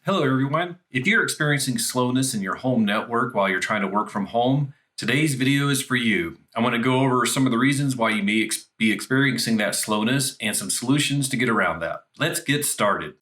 Hello, everyone. If you're experiencing slowness in your home network while you're trying to work from home, today's video is for you. I want to go over some of the reasons why you may be experiencing that slowness and some solutions to get around that. Let's get started.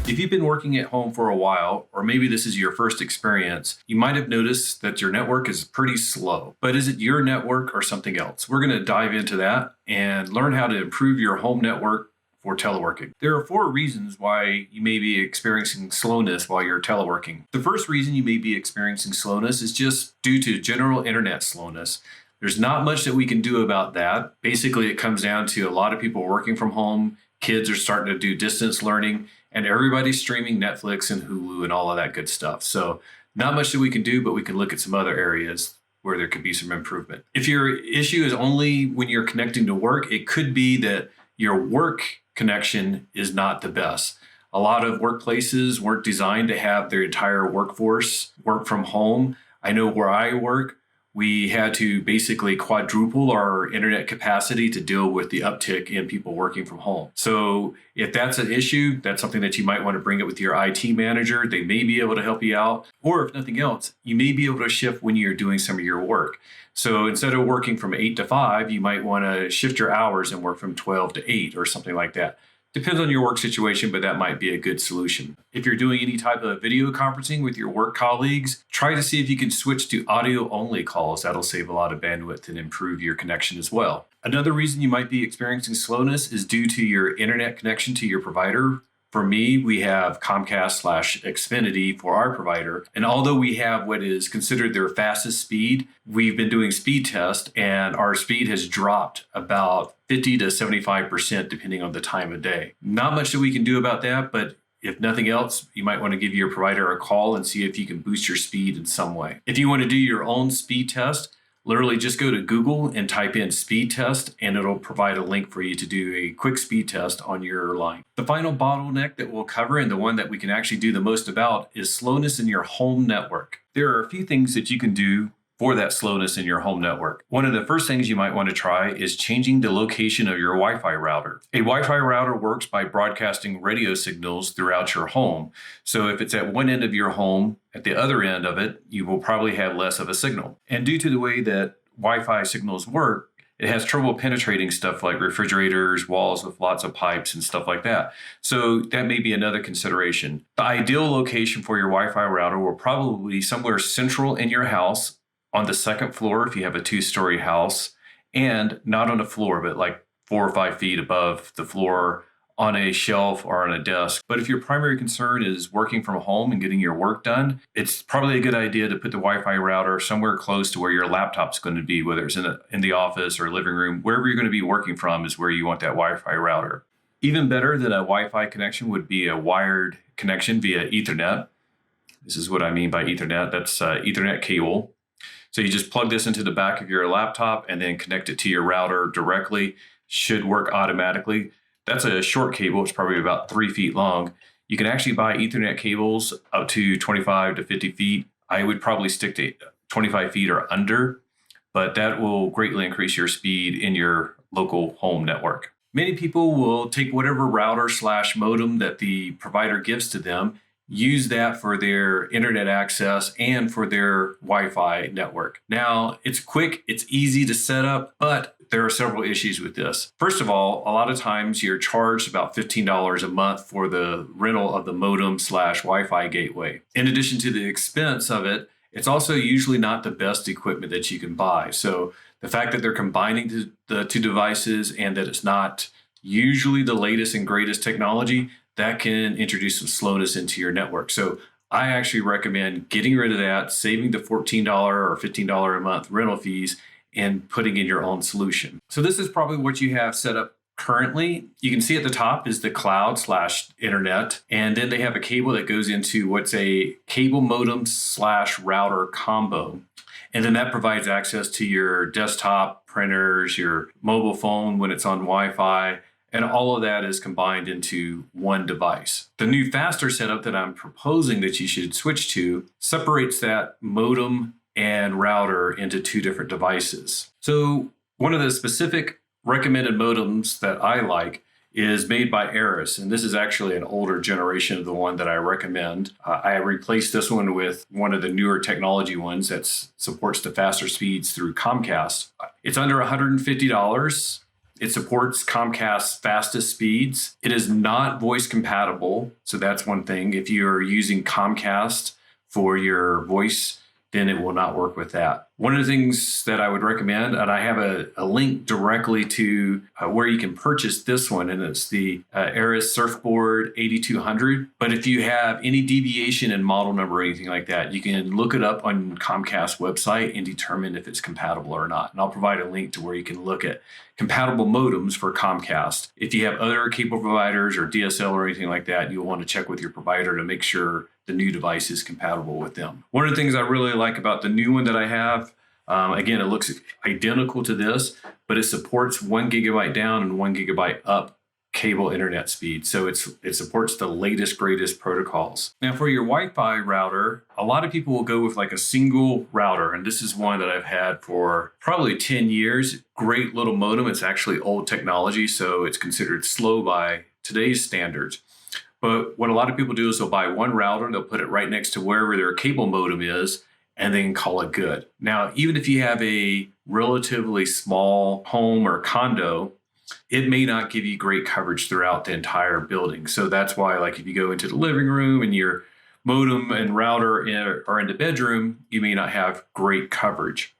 If you've been working at home for a while, or maybe this is your first experience, you might have noticed that your network is pretty slow. But is it your network or something else? We're going to dive into that and learn how to improve your home network for teleworking. There are 4 reasons why you may be experiencing slowness while you're teleworking. The first reason you may be experiencing slowness is just due to general internet slowness. There's not much that we can do about that. Basically, it comes down to a lot of people working from home, kids are starting to do distance learning, and everybody's streaming Netflix and Hulu and all of that good stuff. So not much that we can do, but we can look at some other areas where there could be some improvement. If your issue is only when you're connecting to work, it could be that your work connection is not the best. A lot of workplaces weren't designed to have their entire workforce work from home. I know where I work, we had to basically quadruple our internet capacity to deal with the uptick in people working from home. So if that's an issue, that's something that you might want to bring up with your IT manager. They may be able to help you out. Or if nothing else, you may be able to shift when you're doing some of your work. So instead of working from 8 to 5, you might want to shift your hours and work from 12 to 8 or something like that. Depends on your work situation, but that might be a good solution. If you're doing any type of video conferencing with your work colleagues, try to see if you can switch to audio-only calls. That'll save a lot of bandwidth and improve your connection as well. Another reason you might be experiencing slowness is due to your internet connection to your provider. For me, we have Comcast/Xfinity for our provider. And although we have what is considered their fastest speed, we've been doing speed tests and our speed has dropped about 50 to 75% depending on the time of day. Not much that we can do about that, but if nothing else, you might want to give your provider a call and see if you can boost your speed in some way. If you want to do your own speed test, literally just go to Google and type in speed test and it'll provide a link for you to do a quick speed test on your line. The final bottleneck that we'll cover and the one that we can actually do the most about is slowness in your home network. There are a few things that you can do for that slowness in your home network. One of the first things you might want to try is changing the location of your Wi-Fi router. A Wi-Fi router works by broadcasting radio signals throughout your home. So if it's at one end of your home, at the other end of it, you will probably have less of a signal. And due to the way that Wi-Fi signals work, it has trouble penetrating stuff like refrigerators, walls with lots of pipes and stuff like that. So that may be another consideration. The ideal location for your Wi-Fi router will probably be somewhere central in your house, on the second floor if you have a 2-story house, and not on the floor, but like 4 or 5 feet above the floor on a shelf or on a desk. But if your primary concern is working from home and getting your work done, it's probably a good idea to put the Wi-Fi router somewhere close to where your laptop's going to be, whether it's in the office or living room. Wherever you're going to be working from is where you want that Wi-Fi router. Even better than a Wi-Fi connection would be a wired connection via Ethernet. This is what I mean by Ethernet. That's Ethernet cable. So you just plug this into the back of your laptop and then connect it to your router directly. Should work automatically. That's a short cable. It's probably about 3 feet long. You can actually buy Ethernet cables up to 25 to 50 feet. I would probably stick to 25 feet or under, but that will greatly increase your speed in your local home network. Many people will take whatever router/modem that the provider gives to them, use that for their internet access and for their Wi-Fi network. Now, it's quick, it's easy to set up, but there are several issues with this. First of all, a lot of times you're charged about $15 a month for the rental of the modem/Wi-Fi gateway. In addition to the expense of it, it's also usually not the best equipment that you can buy. So the fact that they're combining the 2 devices and that it's not usually the latest and greatest technology, that can introduce some slowness into your network. So I actually recommend getting rid of that, saving the $14 or $15 a month rental fees, and putting in your own solution. So this is probably what you have set up currently. You can see at the top is the cloud/internet, and then they have a cable that goes into what's a cable modem/router combo. And then that provides access to your desktop, printers, your mobile phone when it's on Wi-Fi, and all of that is combined into one device. The new faster setup that I'm proposing that you should switch to separates that modem and router into 2 different devices. So one of the specific recommended modems that I like is made by Eris, and this is actually an older generation of the one that I recommend. I replaced this one with one of the newer technology ones that supports the faster speeds through Comcast. It's under $150. It supports Comcast's fastest speeds. It is not voice compatible, so that's one thing. If you're using Comcast for your voice, then it will not work with that. One of the things that I would recommend, and I have a link directly to where you can purchase this one, and it's the Eris Surfboard 8200. But if you have any deviation in model number or anything like that, you can look it up on Comcast website and determine if it's compatible or not. And I'll provide a link to where you can look at compatible modems for Comcast. If you have other cable providers or DSL or anything like that, you'll want to check with your provider to make sure the new device is compatible with them. One of the things I really like about the new one that I have, again, it looks identical to this, but it supports 1 gigabyte down and 1 gigabyte up cable internet speed. So it supports the latest, greatest protocols. Now for your Wi-Fi router, a lot of people will go with like a single router. And this is one that I've had for probably 10 years. Great little modem. It's actually old technology, so it's considered slow by today's standards. But what a lot of people do is they'll buy one router, they'll put it right next to wherever their cable modem is, and then call it good. Now, even if you have a relatively small home or condo, it may not give you great coverage throughout the entire building. So that's why, like, if you go into the living room and your modem and router are in the bedroom, you may not have great coverage.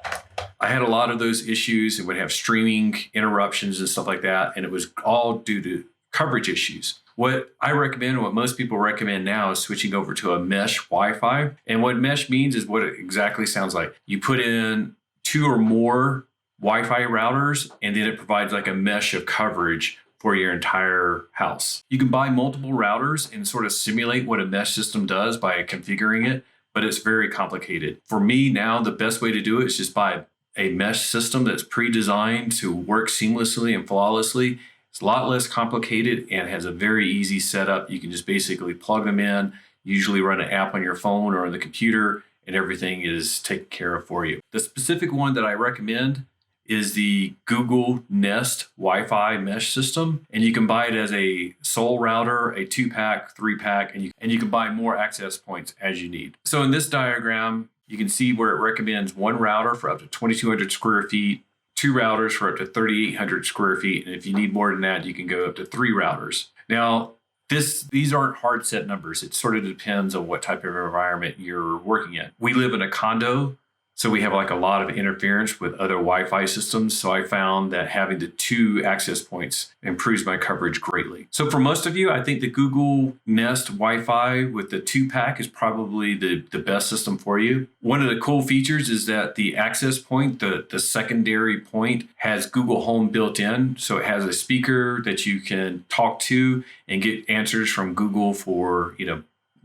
I had a lot of those issues and would have streaming interruptions and stuff like that, and it was all due to coverage issues. What I recommend, what most people recommend now, is switching over to a mesh Wi-Fi. And what mesh means is what it exactly sounds like. You put in 2 or more Wi-Fi routers, and then it provides like a mesh of coverage for your entire house. You can buy multiple routers and sort of simulate what a mesh system does by configuring it, but it's very complicated. For me now, the best way to do it is just buy a mesh system that's pre-designed to work seamlessly and flawlessly. It's a lot less complicated and has a very easy setup. You can just basically plug them in, usually run an app on your phone or on the computer, and everything is taken care of for you. The specific one that I recommend is the Google Nest Wi-Fi mesh system. And you can buy it as a sole router, a 2-pack, 3-pack, and you can buy more access points as you need. So in this diagram, you can see where it recommends one router for up to 2,200 square feet, 2 routers for up to 3,800 square feet. And if you need more than that, you can go up to 3 routers. Now, these aren't hard set numbers. It sort of depends on what type of environment you're working in. We live in a condo, so we have like a lot of interference with other Wi-Fi systems. So I found that having the 2 access points improves my coverage greatly. So for most of you, I think the Google Nest Wi-Fi with the 2-pack is probably the best system for you. One of the cool features is that the access point, the secondary point, has Google Home built in. So it has a speaker that you can talk to and get answers from Google for,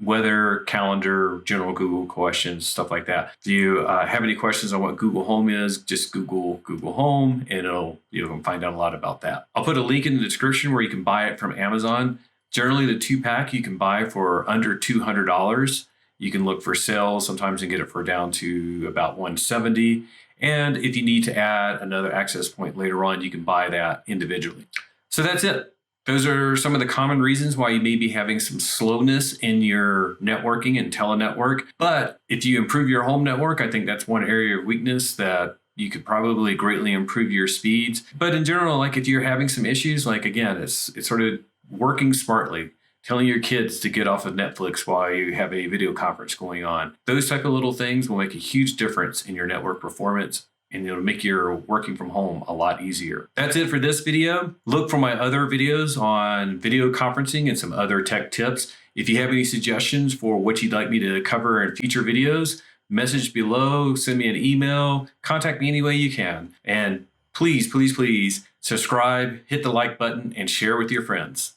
weather, calendar, general Google questions, stuff like that. If you have any questions on what Google Home is, just Google Home, and you can find out a lot about that. I'll put a link in the description where you can buy it from Amazon. Generally, the 2-pack you can buy for under $200. You can look for sales sometimes and get it for down to about $170. And if you need to add another access point later on, you can buy that individually. So that's it. Those are some of the common reasons why you may be having some slowness in your networking and telenetwork. But if you improve your home network, I think that's one area of weakness that you could probably greatly improve your speeds. But in general, like if you're having some issues, like again, it's sort of working smartly, telling your kids to get off of Netflix while you have a video conference going on. Those type of little things will make a huge difference in your network performance, and it'll make your working from home a lot easier. That's it for this video. Look for my other videos on video conferencing and some other tech tips. If you have any suggestions for what you'd like me to cover in future videos, message below, send me an email, contact me any way you can. And please, please, please subscribe, hit the like button, and share with your friends.